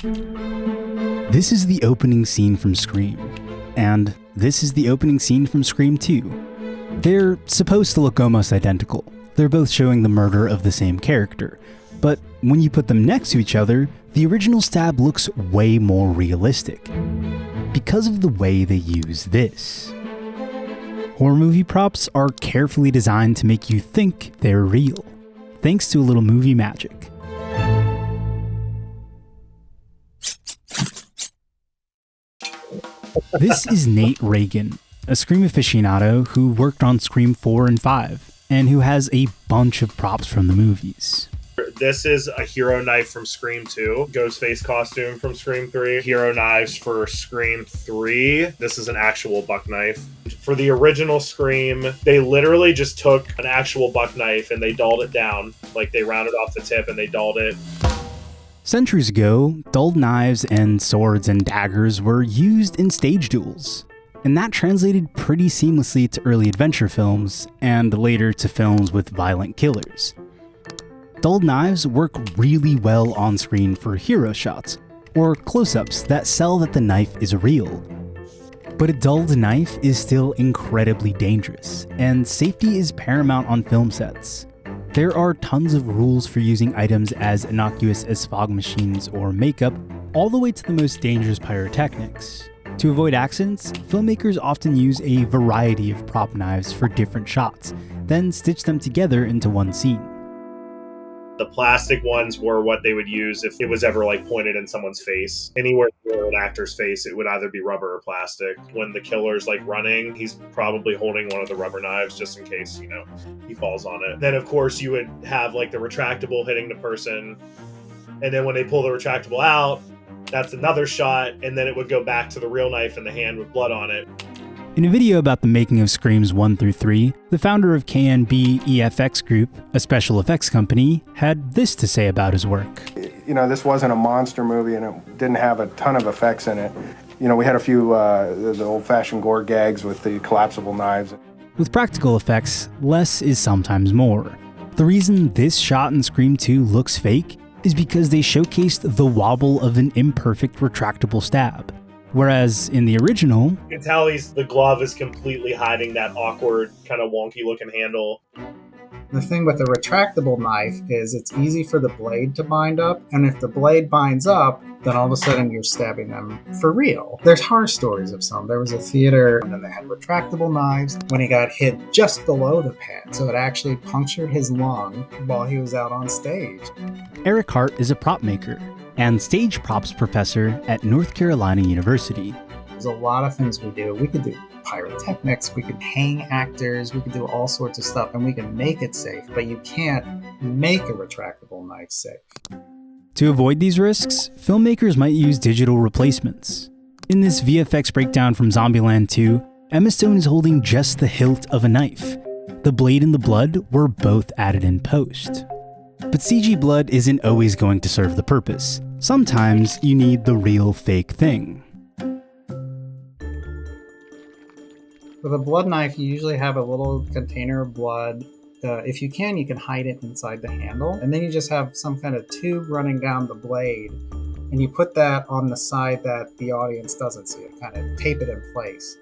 This is the opening scene from Scream, and this is the opening scene from Scream 2. They're supposed to look almost identical. They're both showing the murder of the same character, but when you put them next to each other, the original stab looks way more realistic because of the way they use this. Horror movie props are carefully designed to make you think they're real, thanks to a little movie magic. This is Nate Reagan, a Scream aficionado who worked on Scream 4 and 5, and who has a bunch of props from the movies. This is a hero knife from Scream 2, Ghostface costume from Scream 3, hero knives for Scream 3. This is an actual buck knife. For the original Scream, they literally just took an actual buck knife and they dulled it down. Like they rounded off the tip and they dulled it. Centuries ago, dulled knives and swords and daggers were used in stage duels, and that translated pretty seamlessly to early adventure films, and later to films with violent killers. Dulled knives work really well on screen for hero shots, or close-ups that sell that the knife is real. But a dulled knife is still incredibly dangerous, and safety is paramount on film sets. There are tons of rules for using items as innocuous as fog machines or makeup, all the way to the most dangerous pyrotechnics. To avoid accidents, filmmakers often use a variety of prop knives for different shots, then stitch them together into one scene. The plastic ones were what they would use if it was ever like pointed in someone's face. Anywhere near an actor's face, it would either be rubber or plastic. When the killer's like running, he's probably holding one of the rubber knives just in case, he falls on it. Then of course you would have like the retractable hitting the person. And then when they pull the retractable out, that's another shot. And then it would go back to the real knife in the hand with blood on it. In a video about the making of Screams 1 through 3, the founder of KNB EFX Group, a special effects company, had this to say about his work. This wasn't a monster movie and it didn't have a ton of effects in it. We had a few the old-fashioned gore gags with the collapsible knives. With practical effects, less is sometimes more. The reason this shot in Scream 2 looks fake is because they showcased the wobble of an imperfect retractable stab. Whereas in the original, you can tell the glove is completely hiding that awkward, kind of wonky looking handle. The thing with a retractable knife is it's easy for the blade to bind up, and if the blade binds up, then all of a sudden you're stabbing them for real. There's horror stories of some. There was a theater, and then they had retractable knives when he got hit just below the pad, so it actually punctured his lung while he was out on stage. Eric Hart is a prop maker and stage props professor at North Carolina University. There's a lot of things we do. We could do pyrotechnics, we could hang actors, we could do all sorts of stuff, and we can make it safe, but you can't make a retractable knife safe. To avoid these risks, filmmakers might use digital replacements. In this VFX breakdown from Zombieland 2, Emma Stone is holding just the hilt of a knife. The blade and the blood were both added in post. But CG blood isn't always going to serve the purpose. Sometimes you need the real fake thing. With a blood knife, you usually have a little container of blood. If you can hide it inside the handle. And then you just have some kind of tube running down the blade. And you put that on the side that the audience doesn't see it, kind of tape it in place.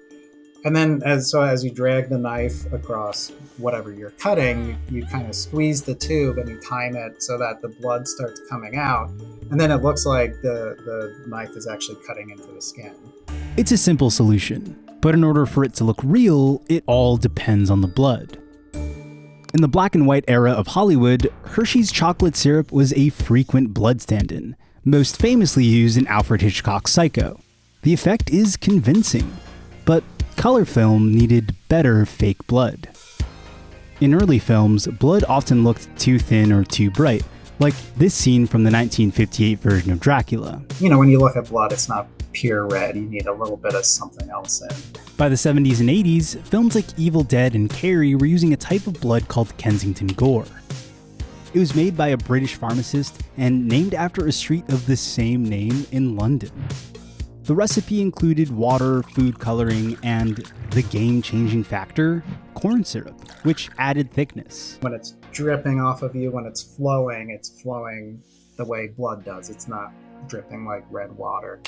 And then as you drag the knife across whatever you're cutting, you kind of squeeze the tube and you time it so that the blood starts coming out. And then it looks like the knife is actually cutting into the skin. It's a simple solution, but in order for it to look real, it all depends on the blood. In the black and white era of Hollywood, Hershey's chocolate syrup was a frequent blood stand-in, most famously used in Alfred Hitchcock's Psycho. The effect is convincing, but color film needed better fake blood. In early films, blood often looked too thin or too bright, like this scene from the 1958 version of Dracula. When you look at blood, it's not pure red. You need a little bit of something else in. By the 70s and 80s, films like Evil Dead and Carrie were using a type of blood called Kensington Gore. It was made by a British pharmacist and named after a street of the same name in London. The recipe included water, food coloring, and the game-changing factor, corn syrup, which added thickness. When it's dripping off of you, when it's flowing the way blood does. It's not dripping like red water.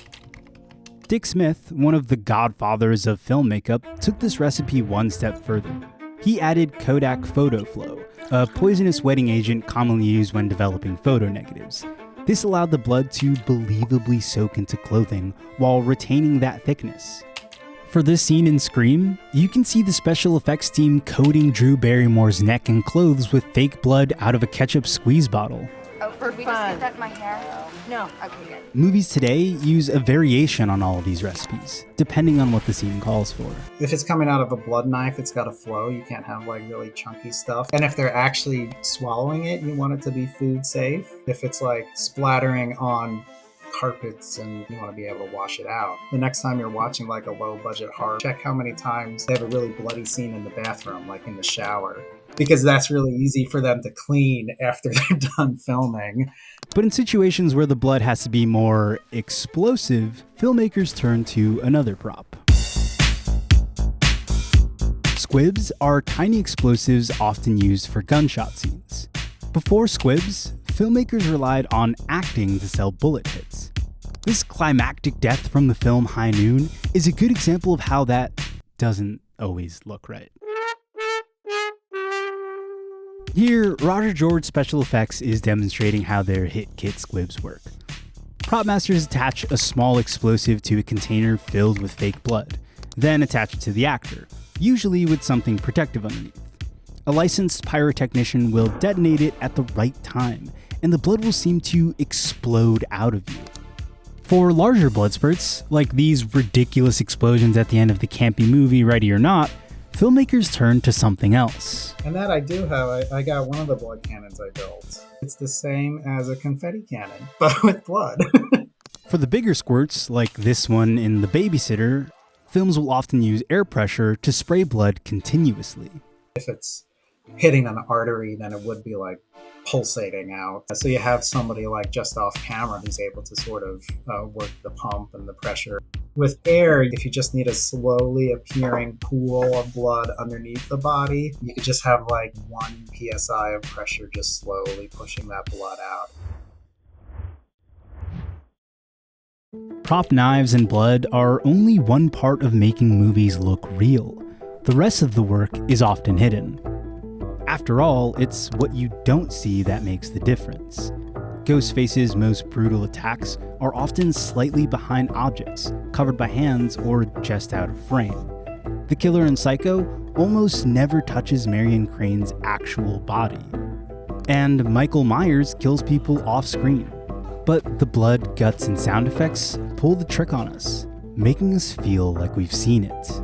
Dick Smith, one of the godfathers of film makeup, took this recipe one step further. He added Kodak Photo Flow, a poisonous wetting agent commonly used when developing photo negatives. This allowed the blood to believably soak into clothing while retaining that thickness. For this scene in Scream, you can see the special effects team coating Drew Barrymore's neck and clothes with fake blood out of a ketchup squeeze bottle. Oh, for we just get that in my hair? No. Okay, good. Movies today use a variation on all of these recipes, depending on what the scene calls for. If it's coming out of a blood knife, it's got to flow. You can't have like really chunky stuff. And if they're actually swallowing it, you want it to be food safe. If it's like splattering on carpets and you want to be able to wash it out. The next time you're watching like a low budget horror, check how many times they have a really bloody scene in the bathroom, like in the shower. Because that's really easy for them to clean after they're done filming. But in situations where the blood has to be more explosive, filmmakers turn to another prop. Squibs are tiny explosives often used for gunshot scenes. Before squibs, filmmakers relied on acting to sell bullet hits. This climactic death from the film High Noon is a good example of how that doesn't always look right. Here, Roger George Special Effects is demonstrating how their hit kit squibs work. Prop masters attach a small explosive to a container filled with fake blood, then attach it to the actor, usually with something protective underneath. A licensed pyrotechnician will detonate it at the right time, and the blood will seem to explode out of you. For larger blood spurts, like these ridiculous explosions at the end of the campy movie Ready or Not, filmmakers turn to something else. And that I do have. I got one of the blood cannons I built. It's the same as a confetti cannon, but with blood. For the bigger squirts, like this one in The Babysitter, films will often use air pressure to spray blood continuously. If it's hitting an artery, then it would be like pulsating out. So you have somebody like just off camera who's able to sort of work the pump and the pressure. With air, if you just need a slowly appearing pool of blood underneath the body, you could just have like 1 psi of pressure just slowly pushing that blood out. Prop knives and blood are only one part of making movies look real. The rest of the work is often hidden. After all, it's what you don't see that makes the difference. Ghostface's most brutal attacks are often slightly behind objects, covered by hands, or just out of frame. The killer in Psycho almost never touches Marion Crane's actual body. And Michael Myers kills people off-screen. But the blood, guts, and sound effects pull the trick on us, making us feel like we've seen it.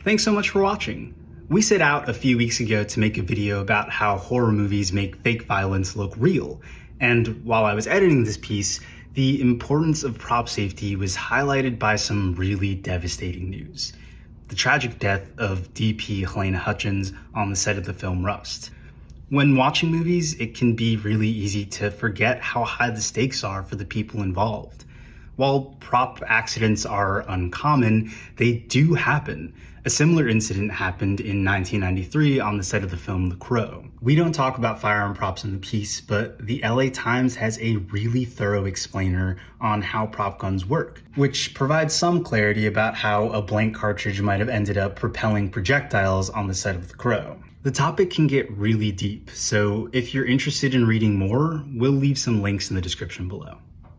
Thanks so much for watching. We set out a few weeks ago to make a video about how horror movies make fake violence look real, and while I was editing this piece, the importance of prop safety was highlighted by some really devastating news. The tragic death of DP Helena Hutchins on the set of the film Rust. When watching movies, it can be really easy to forget how high the stakes are for the people involved. While prop accidents are uncommon, they do happen. A similar incident happened in 1993 on the set of the film The Crow. We don't talk about firearm props in the piece, but the LA Times has a really thorough explainer on how prop guns work, which provides some clarity about how a blank cartridge might have ended up propelling projectiles on the set of The Crow. The topic can get really deep, so if you're interested in reading more, we'll leave some links in the description below.